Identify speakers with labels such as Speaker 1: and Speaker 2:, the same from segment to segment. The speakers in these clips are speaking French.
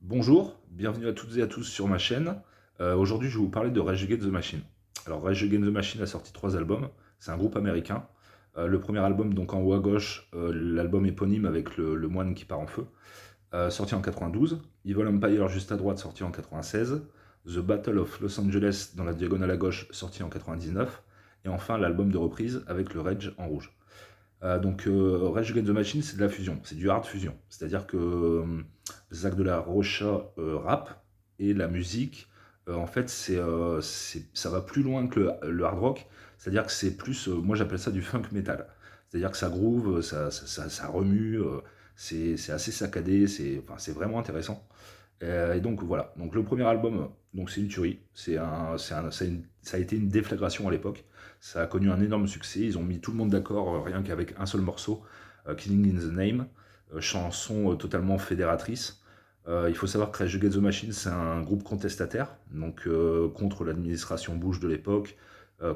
Speaker 1: Bonjour, bienvenue à toutes et à tous sur ma chaîne. Aujourd'hui, je vais vous parler de Rage Against the Machine. Alors, Rage Against the Machine a sorti 3 albums. C'est un groupe américain. Le premier album, donc en haut à gauche, l'album éponyme avec le moine qui part en feu, sorti en 92. Evil Empire juste à droite, sorti en 96. The Battle of Los Angeles dans la diagonale à gauche, sorti en 99. Et enfin, l'album de reprise avec le Rage en rouge. Rage Against the Machine, c'est de la fusion, c'est du hard fusion. C'est-à-dire que Zach de la Rocha rap et la musique, en fait, ça va plus loin que le hard rock. C'est-à-dire que c'est plus, moi j'appelle ça du funk metal. C'est-à-dire que ça groove, ça remue, c'est assez saccadé, c'est vraiment intéressant. Et donc voilà, donc le premier album, donc c'est une tuerie, ça a été une déflagration à l'époque, ça a connu un énorme succès, ils ont mis tout le monde d'accord rien qu'avec un seul morceau, Killing in the Name, chanson totalement fédératrice. Il faut savoir que Rage Against the Machine c'est un groupe contestataire, donc contre l'administration Bush de l'époque,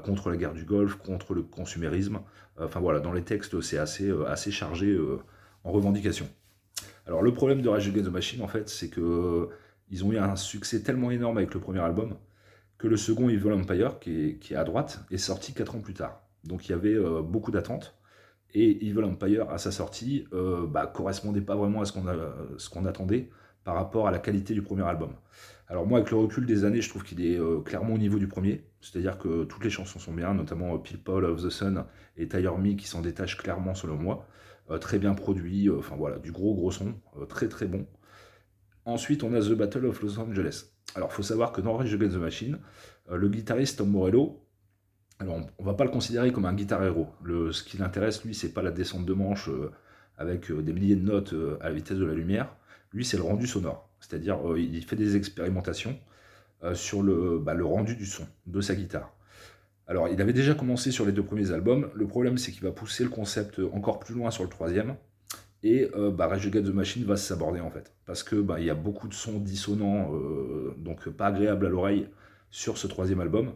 Speaker 1: contre la guerre du Golfe, contre le consumérisme, enfin voilà, dans les textes c'est assez chargé en revendications. Alors le problème de Rage Against the Machine en fait c'est que ils ont eu un succès tellement énorme avec le premier album que le second Evil Empire qui est à droite est sorti 4 ans plus tard. Donc il y avait beaucoup d'attentes et Evil Empire à sa sortie correspondait pas vraiment à ce qu'on attendait par rapport à la qualité du premier album. Alors moi avec le recul des années je trouve qu'il est clairement au niveau du premier, c'est-à-dire que toutes les chansons sont bien, notamment People of the Sun et Tire Me qui s'en détachent clairement selon moi. Très bien produit, enfin voilà, du gros son, très très bon. Ensuite, on a The Battle of Los Angeles. Alors, il faut savoir que dans Rage Against the Machine, le guitariste Tom Morello, alors on va pas le considérer comme un guitar héros. Ce qui l'intéresse, lui, c'est pas la descente de manche avec des milliers de notes à la vitesse de la lumière. Lui, c'est le rendu sonore. C'est-à-dire, il fait des expérimentations sur le rendu du son de sa guitare. Alors, il avait déjà commencé sur les 2 premiers albums. Le problème, c'est qu'il va pousser le concept encore plus loin sur le troisième. Et Rage Against the Machine va s'aborder en fait. Parce que il y a beaucoup de sons dissonants, donc pas agréables à l'oreille sur ce troisième album.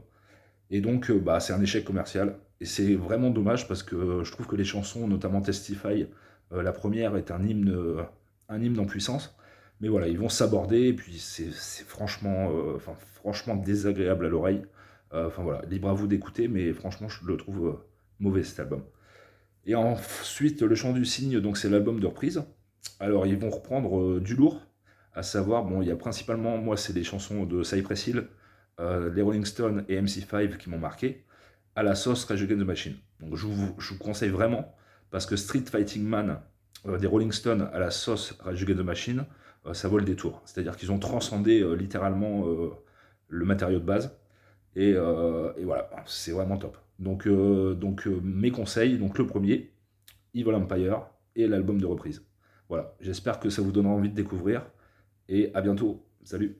Speaker 1: Et donc c'est un échec commercial. Et c'est vraiment dommage parce que je trouve que les chansons, notamment Testify, la première est un hymne en puissance. Mais voilà, ils vont s'aborder et puis c'est franchement désagréable à l'oreille. Enfin voilà, libre à vous d'écouter, mais franchement je le trouve mauvais cet album. Et ensuite, Le Chant du Cygne, donc c'est l'album de reprise. Alors, ils vont reprendre du lourd, à savoir, bon, il y a principalement, moi, c'est les chansons de Cypress Hill, les Rolling Stones et MC5 qui m'ont marqué, à la sauce Rage Against the Machine. Donc, je vous conseille vraiment, parce que Street Fighting Man des Rolling Stones à la sauce Rage Against the Machine, ça vaut le détour. C'est-à-dire qu'ils ont transcendé littéralement le matériau de base. Et voilà, c'est vraiment top. Mes conseils, donc le premier, Evil Empire et l'album de reprise. Voilà, j'espère que ça vous donnera envie de découvrir et à bientôt. Salut!